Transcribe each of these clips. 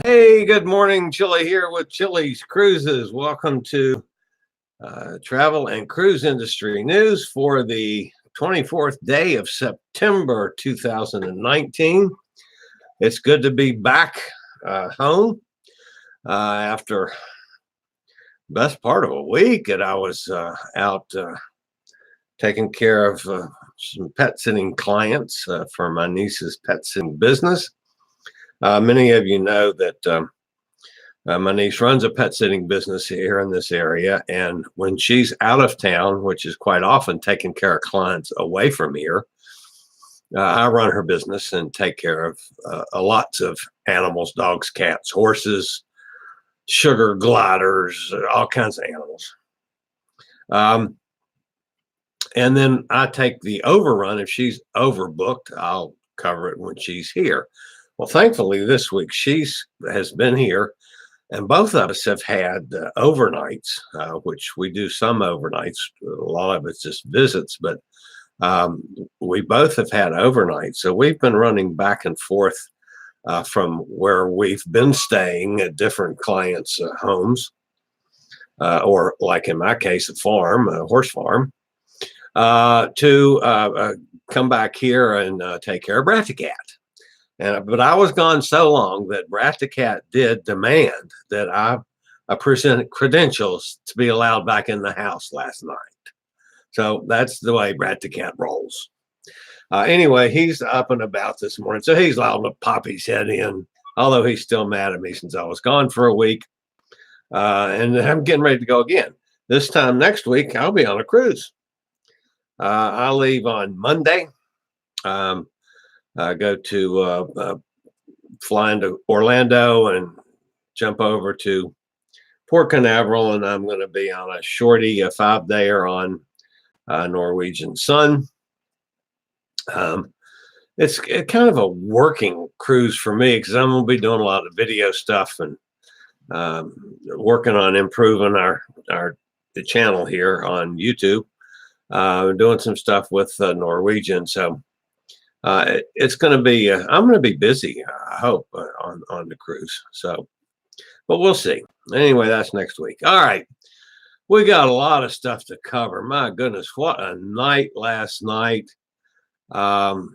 Hey, good morning. Chillie here with Chillie's Cruises. Welcome to travel and cruise industry news for the 24th day of September 2019. It's good to be back home after best part of a week, and I was out taking care of some pet sitting clients for my niece's pet sitting business. Many of you know that my niece runs a pet sitting business here in this area, and when she's out of town, which is quite often taking care of clients away from here, I run her business and take care of lots of animals, dogs, cats, horses, sugar gliders, all kinds of animals. And then I take the overrun. If she's overbooked, I'll cover it when she's here. Well, thankfully, this week has been here, and both of us have had overnights, which we do some overnights. A lot of it's just visits, but we both have had overnights. So we've been running back and forth from where we've been staying at different clients' homes, or like in my case, a farm, a horse farm, to come back here and take care of Bratty Cat. But I was gone so long that Bratty Cat did demand that I present credentials to be allowed back in the house last night. So that's the way Bratty Cat rolls. Anyway, he's up and about this morning, so he's allowed to pop his head in, although he's still mad at me since I was gone for a week. And I'm getting ready to go again. This time next week, I'll be on a cruise. I'll leave on Monday. Go to fly into Orlando and jump over to Port Canaveral, and I'm going to be on a shorty, a 5-dayer on Norwegian Sun. It's kind of a working cruise for me because I'm going to be doing a lot of video stuff and working on improving the channel here on YouTube. Doing some stuff with Norwegian, so it's going to be. I'm going to be busy, I hope, on the cruise. So, but we'll see. Anyway, that's next week. All right, we got a lot of stuff to cover. My goodness, what a night last night! And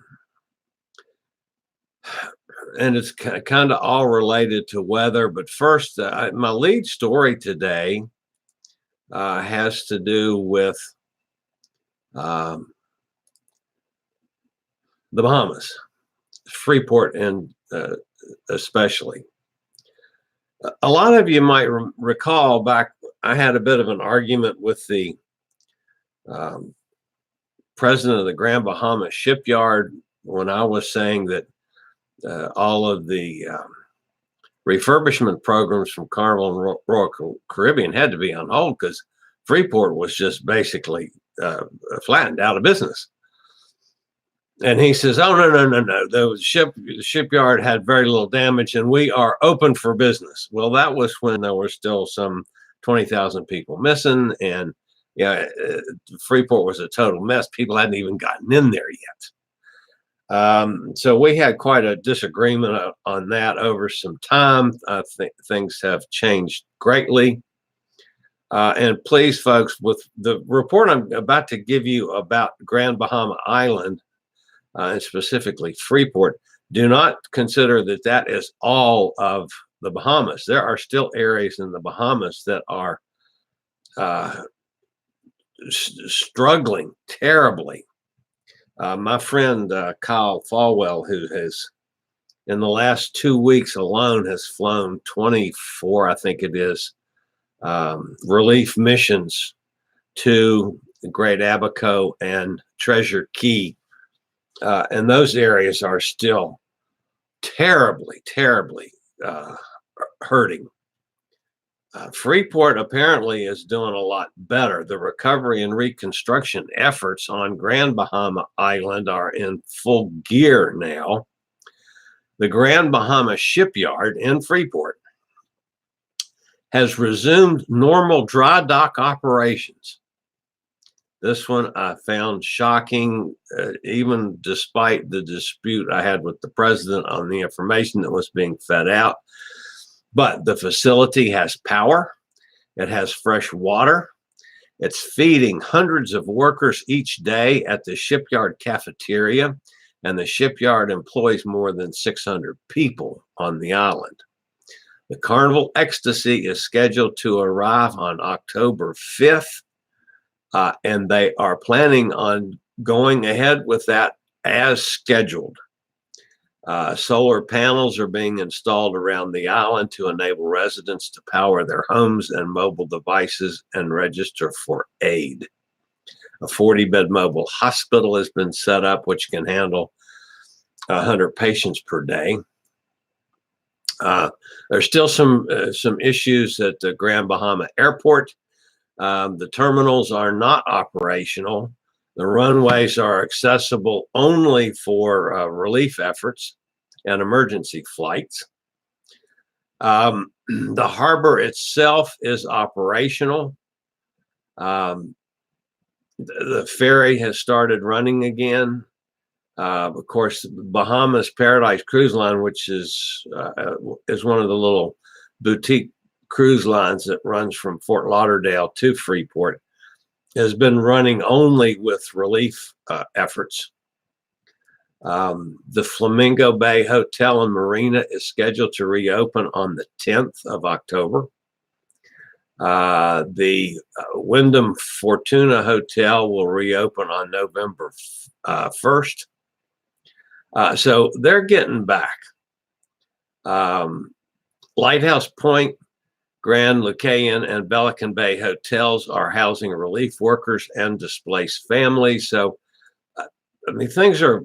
it's kind of all related to weather. But first, my lead story today has to do with the Bahamas, Freeport, and especially. A lot of you might recall back, I had a bit of an argument with the president of the Grand Bahama Shipyard when I was saying that all of the refurbishment programs from Carnival and Royal Caribbean had to be on hold because Freeport was just basically flattened out of business. And he says, "Oh, no. The shipyard had very little damage, and we are open for business." Well, that was when there were still some 20,000 people missing, and Freeport was a total mess. People hadn't even gotten in there yet. So we had quite a disagreement on that over some time. I think things have changed greatly. And please, folks, with the report I'm about to give you about Grand Bahama Island, and specifically Freeport, do not consider that that is all of the Bahamas. There are still areas in the Bahamas that are struggling terribly. My friend Kyle Falwell, who has in the last 2 weeks alone has flown 24, I think it is, relief missions to Great Abaco and Treasure Key. And those areas are still terribly hurting. Freeport apparently is doing a lot better. The recovery and reconstruction efforts on Grand Bahama Island are in full gear now. The Grand Bahama Shipyard in Freeport has resumed normal dry dock operations. This one I found shocking, even despite the dispute I had with the president on the information that was being fed out. But the facility has power, it has fresh water, it's feeding hundreds of workers each day at the shipyard cafeteria, and the shipyard employs more than 600 people on the island. The Carnival Ecstasy is scheduled to arrive on October 5th, and they are planning on going ahead with that as scheduled. Solar panels are being installed around the island to enable residents to power their homes and mobile devices and register for aid. A 40-bed mobile hospital has been set up, which can handle 100 patients per day. There's still some issues at the Grand Bahama Airport. The terminals are not operational. The runways are accessible only for relief efforts and emergency flights. The harbor itself is operational. The ferry has started running again. Of course, Bahamas Paradise Cruise Line, which is one of the little boutique cruise lines that runs from Fort Lauderdale to Freeport, has been running only with relief efforts. The Flamingo Bay Hotel and Marina is scheduled to reopen on the 10th of October. The Wyndham Fortuna Hotel will reopen on November 1st. So they're getting back. Lighthouse Point, Grand Lucayan, and Pelican Bay hotels are housing relief workers and displaced families. So, I mean, things are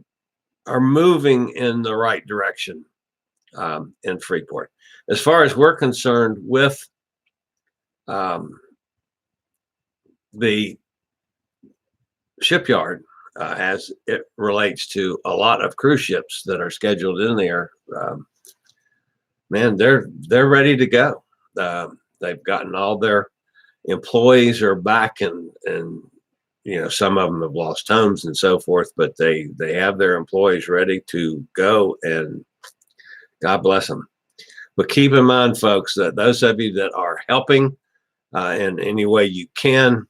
moving in the right direction in Freeport. As far as we're concerned with the shipyard, as it relates to a lot of cruise ships that are scheduled in there, man, they're ready to go. They've gotten all their employees are back, and you know, some of them have lost homes and so forth, but they have their employees ready to go, and God bless them. But keep in mind, folks, that those of you that are helping in any way you can,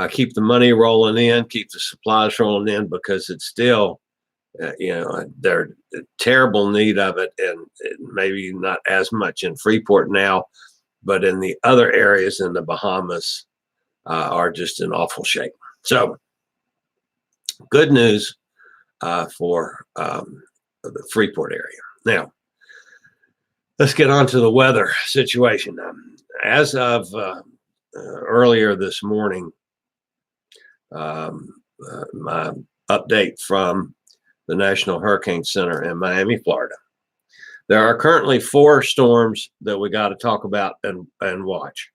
keep the money rolling in, keep the supplies rolling in, because it's still, you know, they're in terrible need of it, and maybe not as much in Freeport now, but in the other areas in the Bahamas are just in awful shape. So good news for the Freeport area. Now, let's get on to the weather situation. As of earlier this morning, my update from the National Hurricane Center in Miami, Florida. There are currently 4 storms that we got to talk about and watch.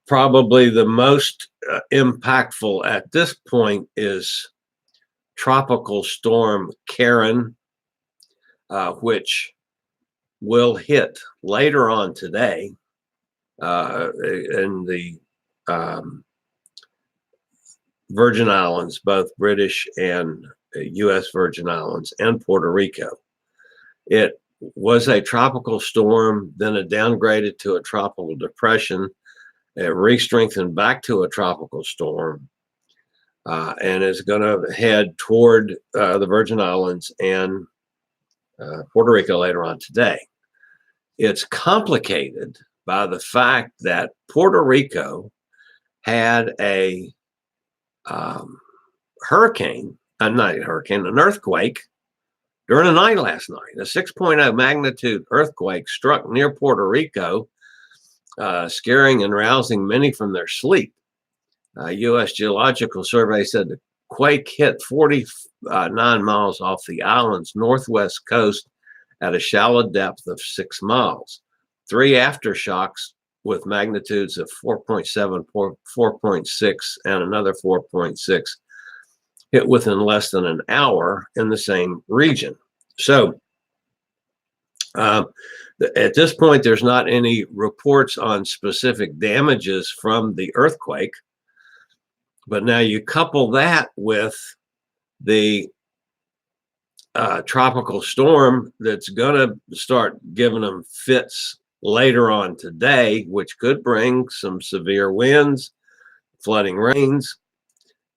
Probably the most impactful at this point is Tropical Storm Karen, which will hit later on today in the Virgin Islands, both British and U.S. Virgin Islands, and Puerto Rico. It was a tropical storm, then it downgraded to a tropical depression. It re-strengthened back to a tropical storm, and is going to head toward the Virgin Islands and Puerto Rico later on today. It's complicated by the fact that Puerto Rico had a an earthquake during the night last night. A 6.0 magnitude earthquake struck near Puerto Rico, scaring and rousing many from their sleep. U.S. Geological Survey said the quake hit 49 miles off the island's northwest coast at a shallow depth of 6 miles. 3 aftershocks with magnitudes of 4.7, 4.6, and another 4.6 hit within less than an hour in the same region. So at this point, there's not any reports on specific damages from the earthquake. But now you couple that with the tropical storm that's going to start giving them fits later on today, which could bring some severe winds, flooding rains.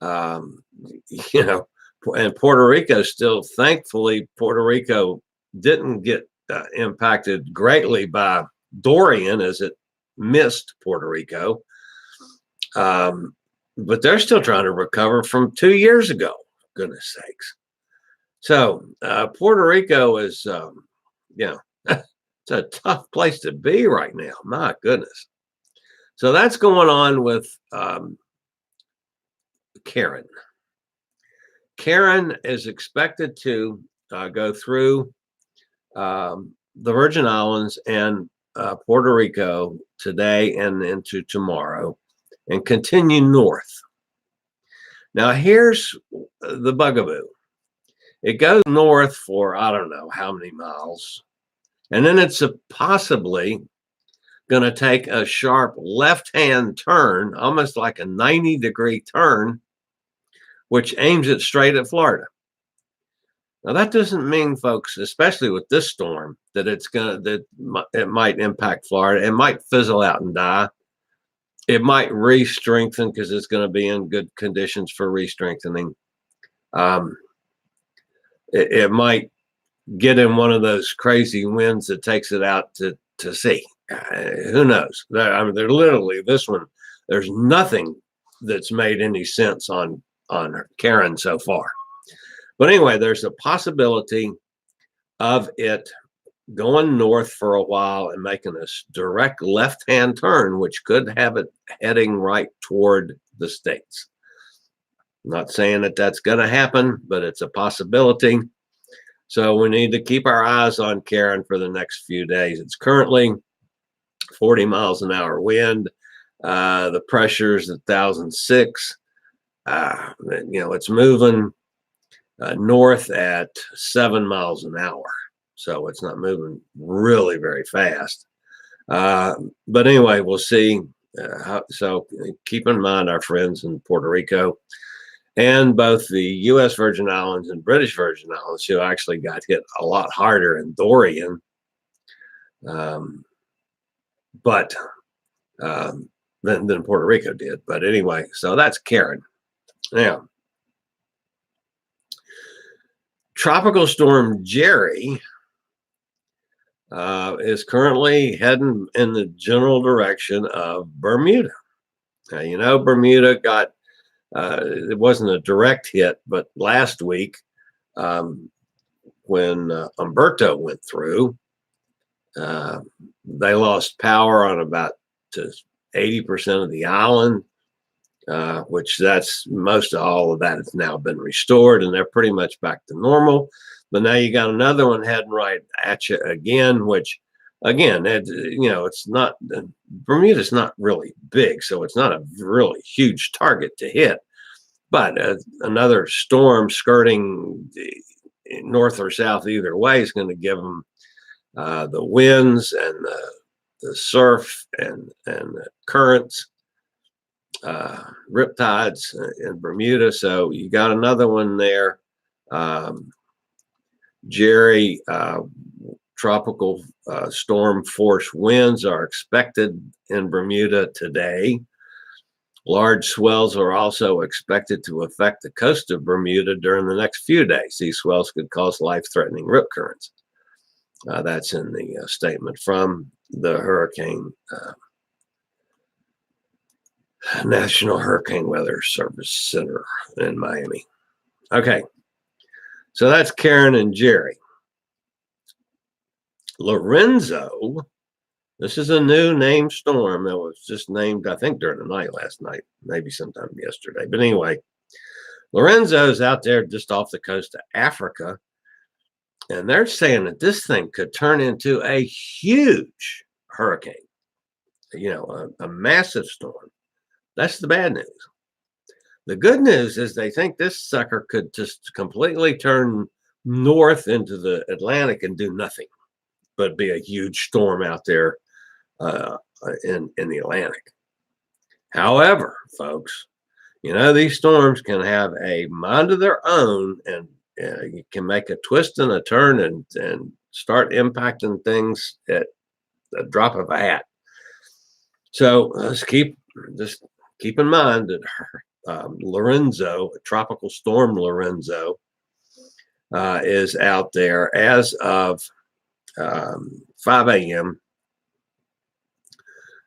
You know, and Puerto Rico still, thankfully, Puerto Rico didn't get impacted greatly by Dorian as it missed Puerto Rico. But they're still trying to recover from 2 years ago, goodness sakes. So Puerto Rico is, you know, it's a tough place to be right now. My goodness. So that's going on with Karen. Karen is expected to go through the Virgin Islands and Puerto Rico today and into tomorrow and continue north. Now, here's the bugaboo. It goes north for, I don't know how many miles, and then it's possibly going to take a sharp left-hand turn, almost like a 90-degree turn, which aims it straight at Florida. Now, that doesn't mean, folks, especially with this storm, that it might impact Florida. It might fizzle out and die. It might re-strengthen because it's going to be in good conditions for re-strengthening. It might get in one of those crazy winds that takes it out to sea. Who knows? They're literally, this one, there's nothing that's made any sense on Karen so far. But anyway, there's a possibility of it going north for a while and making a direct left-hand turn, which could have it heading right toward the States. I'm not saying that that's going to happen, but it's a possibility. So we need to keep our eyes on Karen for the next few days. It's currently 40 miles an hour wind. The pressure is 1,006. You know, it's moving north at 7 miles an hour. So it's not moving really very fast. But anyway, we'll see. So keep in mind our friends in Puerto Rico and both the U.S. Virgin Islands and British Virgin Islands, who actually got hit a lot harder in Dorian. Than Puerto Rico did. But anyway, so that's Karen. Now, Tropical Storm Jerry is currently heading in the general direction of Bermuda. Now, you know, Bermuda got, it wasn't a direct hit, but last week when Umberto went through, they lost power on about 80% of the island, which that's most of all of that has now been restored, and they're pretty much back to normal. But now you got another one heading right at you again, which again, you know, it's not, Bermuda's not really big, so it's not a really huge target to hit. But another storm skirting north or south either way is going to give them the winds and the surf and the currents, riptides in Bermuda. So you got another one there. Jerry, tropical storm force winds are expected in Bermuda today. Large swells are also expected to affect the coast of Bermuda during the next few days. These swells could cause life-threatening rip currents. That's in the statement from the Hurricane National Hurricane Weather Service Center in Miami. Okay, so that's Karen and Jerry. Lorenzo, this is a new named storm that was just named, I think, during the night last night, maybe sometime yesterday. But anyway, Lorenzo's out there just off the coast of Africa. And they're saying that this thing could turn into a huge hurricane, you know, a massive storm. That's the bad news. The good news is they think this sucker could just completely turn north into the Atlantic and do nothing but be a huge storm out there in the Atlantic. However, folks, you know, these storms can have a mind of their own and you can make a twist and a turn and start impacting things at the drop of a hat. So just keep in mind that Lorenzo, Tropical Storm Lorenzo, is out there as of 5 a.m.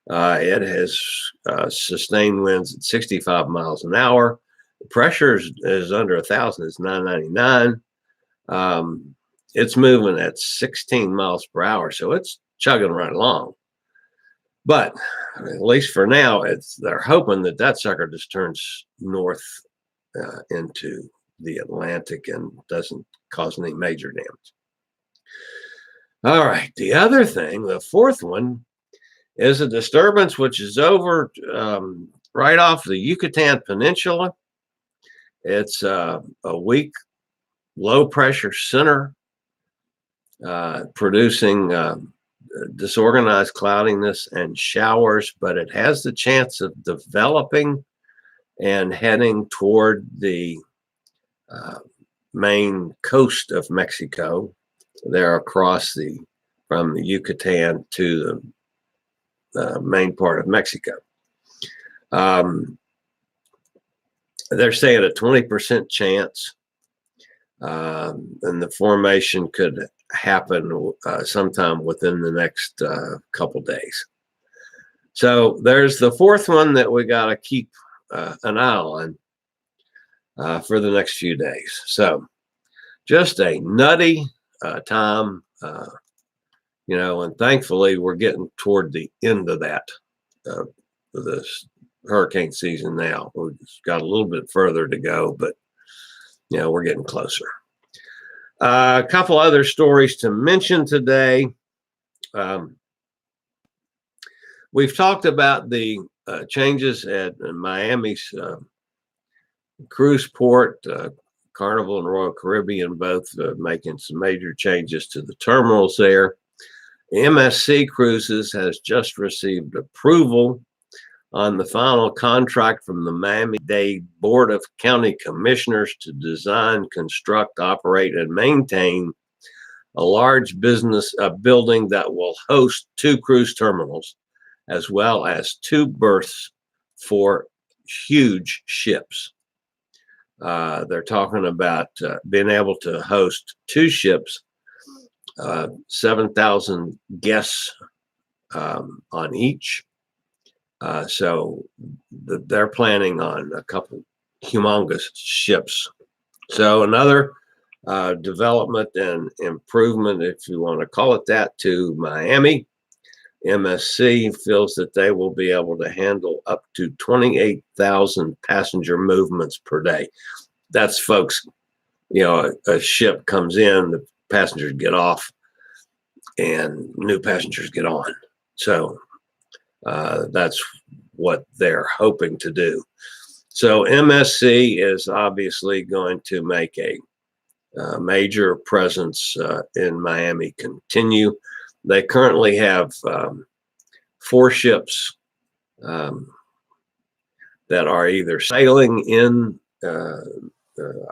It has sustained winds at 65 miles an hour. The pressure is under 1,000. It's 999. It's moving at 16 miles per hour, so it's chugging right along. But at least for now, they're hoping that sucker just turns north into the Atlantic and doesn't cause any major damage. All right, the other thing, the fourth one, is a disturbance which is over right off the Yucatan Peninsula. It's a weak low pressure center producing disorganized cloudiness and showers, but it has the chance of developing and heading toward the main coast of Mexico, there across from the Yucatan to the main part of Mexico. They're saying a 20% chance, and the formation could happen sometime within the next couple days. So there's the fourth one that we got to keep an eye on for the next few days. So just a nutty time, and thankfully we're getting toward the end of that this hurricane season now. We've got a little bit further to go, but we're getting closer. A couple other stories to mention today. We've talked about the changes at Miami's cruise port. Carnival and Royal Caribbean both making some major changes to the terminals there. MSC Cruises has just received approval on the final contract from the Miami-Dade Board of County Commissioners to design, construct, operate, and maintain a large business building that will host 2 cruise terminals, as well as 2 berths for huge ships. They're talking about being able to host 2 ships, 7,000 guests on each. So they're planning on a couple humongous ships. So another development and improvement, if you want to call it that, to Miami. MSC feels that they will be able to handle up to 28,000 passenger movements per day. That's, folks, a ship comes in, the passengers get off, and new passengers get on. So that's what they're hoping to do. So MSC is obviously going to make a major presence in Miami continue. They currently have 4 ships that are either sailing in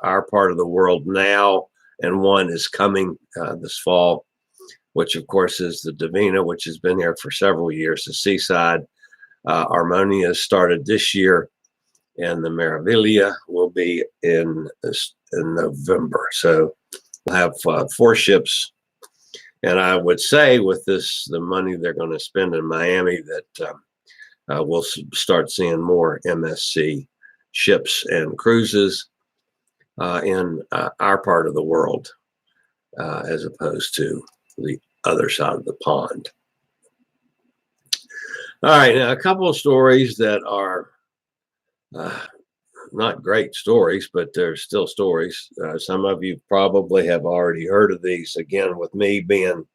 our part of the world now, and 1 is coming this fall, which of course is the Divina, which has been here for several years. The Seaside Harmonia started this year, and the Meraviglia will be in November. So we'll have 4 ships. And I would say with the money they're going to spend in Miami, that we'll start seeing more MSC ships and cruises in our part of the world, as opposed to the other side of the pond. All right, now a couple of stories that are not great stories, but they're still stories. Some of you probably have already heard of these. Again, with me being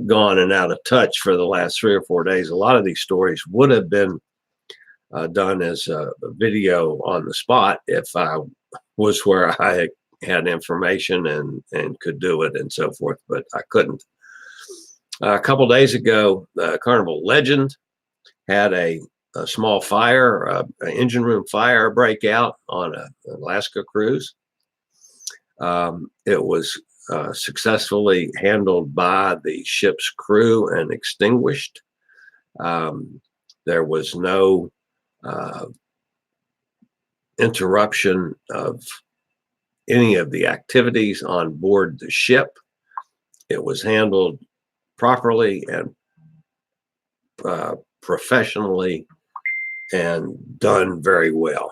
gone and out of touch for the last 3 or 4 days, a lot of these stories would have been done as a video on the spot if I was where I had information and could do it and so forth, but I couldn't. A couple days ago, Carnival Legend had a small fire, an engine room fire break out on an Alaska cruise. It was successfully handled by the ship's crew and extinguished. There was no interruption of any of the activities on board the ship. It was handled properly and professionally and done very well.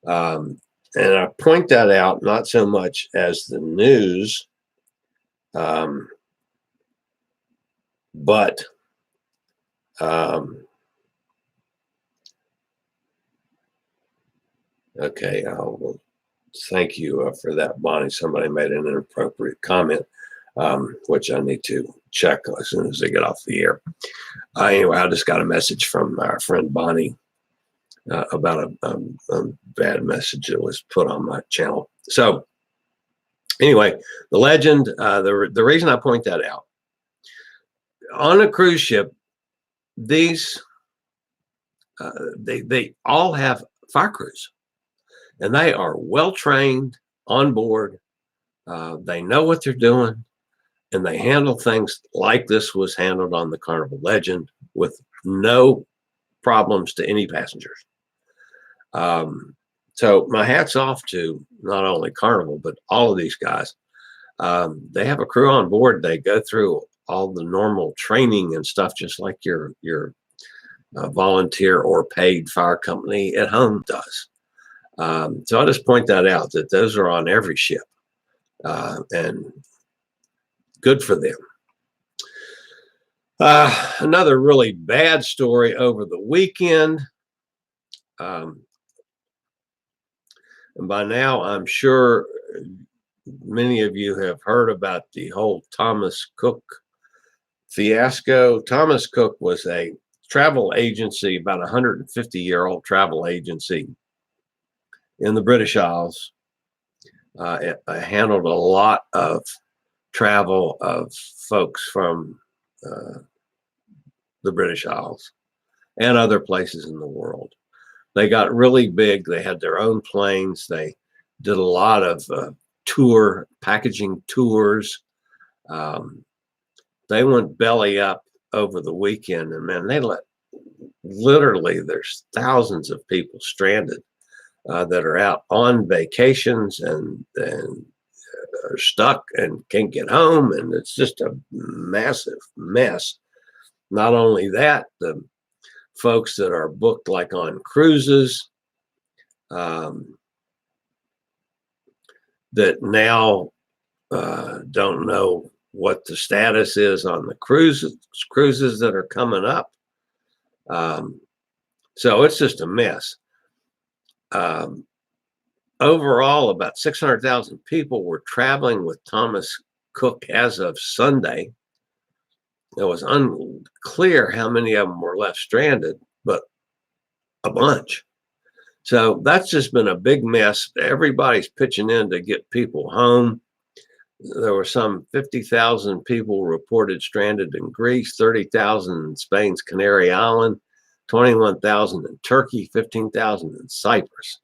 And I point that out not so much as the news, but okay, I'll thank you for that, Bonnie. Somebody made an inappropriate comment, which I need to check as soon as they get off the air. Anyway, I just got a message from our friend Bonnie about a bad message that was put on my channel. So anyway, the Legend, the reason I point that out, on a cruise ship, these, they all have fire crews. And they are well trained on board. They know what they're doing, and they handle things like this was handled on the Carnival Legend with no problems to any passengers. So my hat's off to not only Carnival, but all of these guys. They have a crew on board. They go through all the normal training and stuff, just like your volunteer or paid fire company at home does. So I'll just point that out, that those are on every ship, and good for them. Another really bad story over the weekend. And by now, I'm sure many of you have heard about the whole Thomas Cook fiasco. Thomas Cook was a travel agency, about 150-year-old travel agency in the British Isles. It handled a lot of travel of folks from the British Isles and other places in the world. They got really big. They had their own planes. They did a lot of packaging tours. They went belly up over the weekend, and man, literally, there's thousands of people stranded that are out on vacations and are stuck and can't get home, and it's just a massive mess. Not only that, the folks that are booked like on cruises that now don't know what the status is on the cruises that are coming up. So it's just a mess. Overall, about 600,000 people were traveling with Thomas Cook as of Sunday. It was unclear how many of them were left stranded, but a bunch. So that's just been a big mess. Everybody's pitching in to get people home. There were some 50,000 people reported stranded in Greece, 30,000 in Spain's Canary Island, 21,000 in Turkey, 15,000 in Cyprus.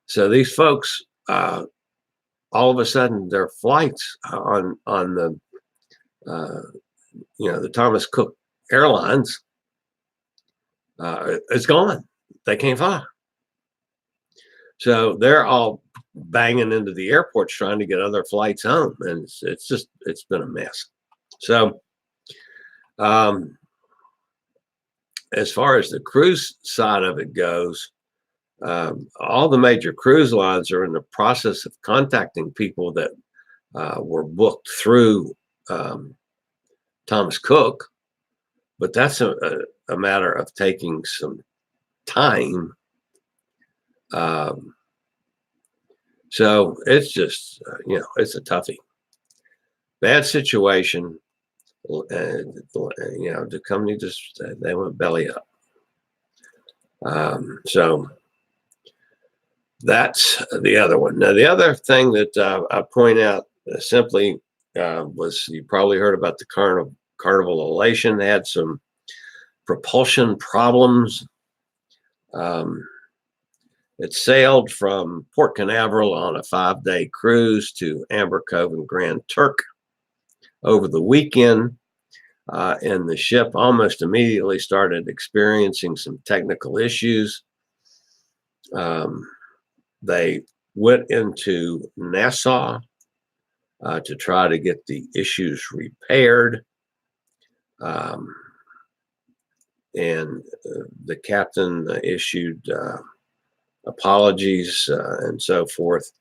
So these folks, all of a sudden, their flights on the the Thomas Cook Airlines, it's gone. They can't fly. So they're all banging into the airports trying to get other flights home, and it's been a mess. So as far as the cruise side of it goes, all the major cruise lines are in the process of contacting people that were booked through Thomas Cook, but that's a matter of taking some time. So it's just, it's a toughie. Bad situation. The company just, they went belly up. So that's the other one. Now, the other thing that I point out simply was, you probably heard about the Carnival Elation. They had some propulsion problems. It sailed from Port Canaveral on a 5-day cruise to Amber Cove and Grand Turk over the weekend. And the ship almost immediately started experiencing some technical issues. They went into Nassau to try to get the issues repaired. And the captain issued apologies and so forth.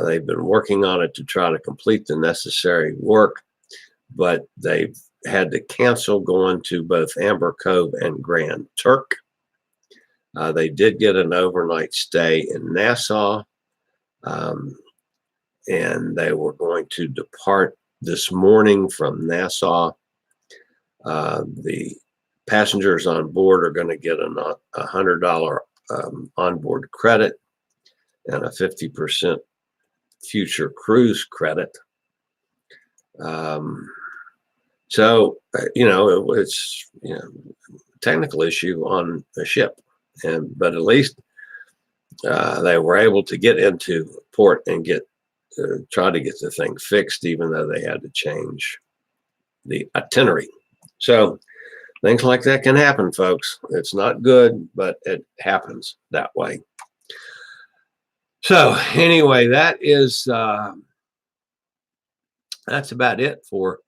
They've been working on it to try to complete the necessary work, but they've had to cancel going to both Amber Cove and Grand Turk. They did get an overnight stay in Nassau, and they were going to depart this morning from Nassau. The passengers on board are going to get a $100 onboard credit and a 50% future cruise credit. So, it's technical issue on the ship, but at least they were able to get into port and try to get the thing fixed, even though they had to change the itinerary. So things like that can happen, folks. It's not good, but it happens that way. So anyway, that's about it for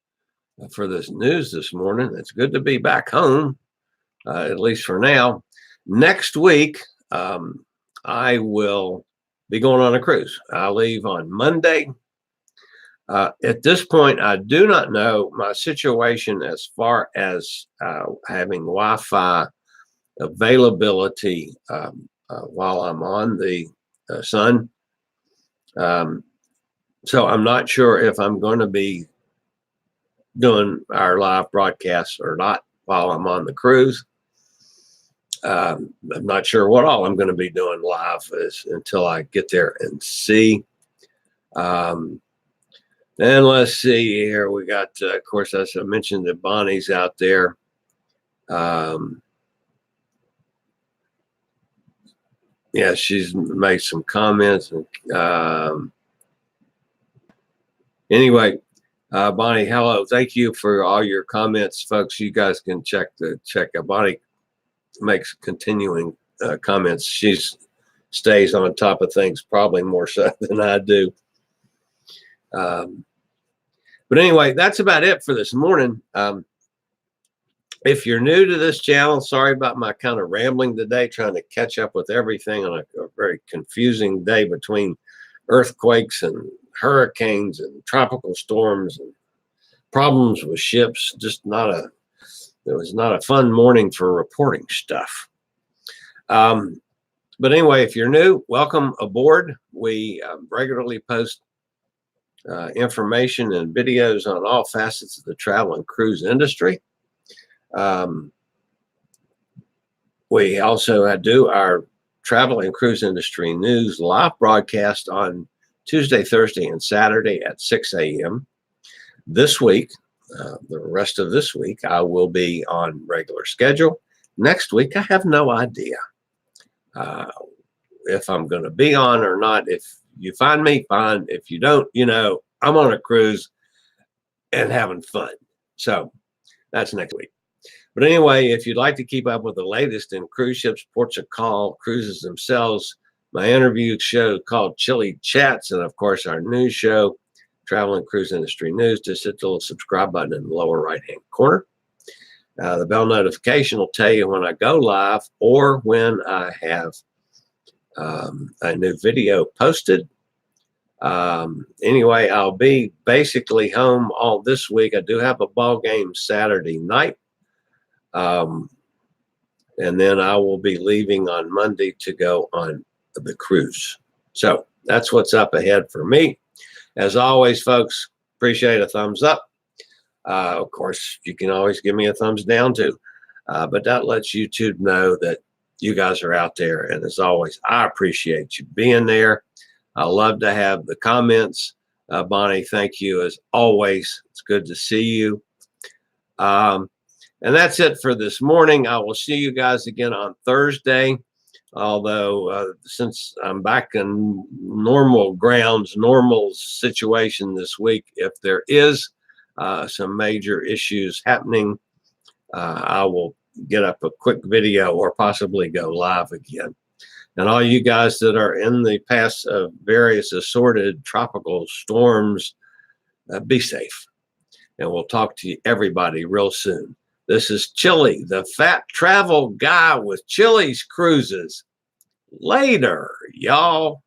this news this morning. It's good to be back home, at least for now. Next week, I will be going on a cruise. I leave on Monday. At this point, I do not know my situation as far as having Wi-Fi availability while I'm on the sun. So I'm not sure if I'm going to be doing our live broadcasts or not while I'm on the cruise. I'm not sure what all I'm going to be doing live until I get there and see. And let's see here. We got, of course, as I mentioned, that Bonnie's out there. Yeah, she's made some comments. Anyway, Bonnie, hello. Thank you for all your comments, folks. You guys can check out. Bonnie makes continuing comments. She stays on top of things probably more so than I do. But anyway, that's about it for this morning. If you're new to this channel, sorry about my kind of rambling today, trying to catch up with everything on a very confusing day between earthquakes and hurricanes and tropical storms and problems with ships. It was not a fun morning for reporting stuff. But anyway, if you're new, welcome aboard. We regularly post information and videos on all facets of the travel and cruise industry. We also do our travel and cruise industry news live broadcast on Tuesday, Thursday, and Saturday at 6 a.m. This week, the rest of this week, I will be on regular schedule. Next week, I have no idea if I'm going to be on or not. If you find me, fine. If you don't, I'm on a cruise and having fun. So that's next week. But anyway, if you'd like to keep up with the latest in cruise ships, ports of call, cruises themselves, my interview show called Chillie Chats, and of course our news show, Travel and Cruise Industry News, just hit the little subscribe button in the lower right-hand corner. The bell notification will tell you when I go live or when I have a new video posted. Anyway, I'll be basically home all this week. I do have a ball game Saturday night. And then I will be leaving on Monday to go on the cruise. So that's what's up ahead for me. As always, folks, appreciate a thumbs up. Of course, you can always give me a thumbs down too. But that lets YouTube know that you guys are out there. And as always, I appreciate you being there. I love to have the comments. Bonnie, thank you as always. It's good to see you. And that's it for this morning. I will see you guys again on Thursday. Although since I'm back in normal grounds, normal situation this week, if there is some major issues happening, I will get up a quick video or possibly go live again. And all you guys that are in the path of various assorted tropical storms, be safe. And we'll talk to everybody real soon. This is Chillie, the fat travel guy with Chillie's Cruises. Later, y'all.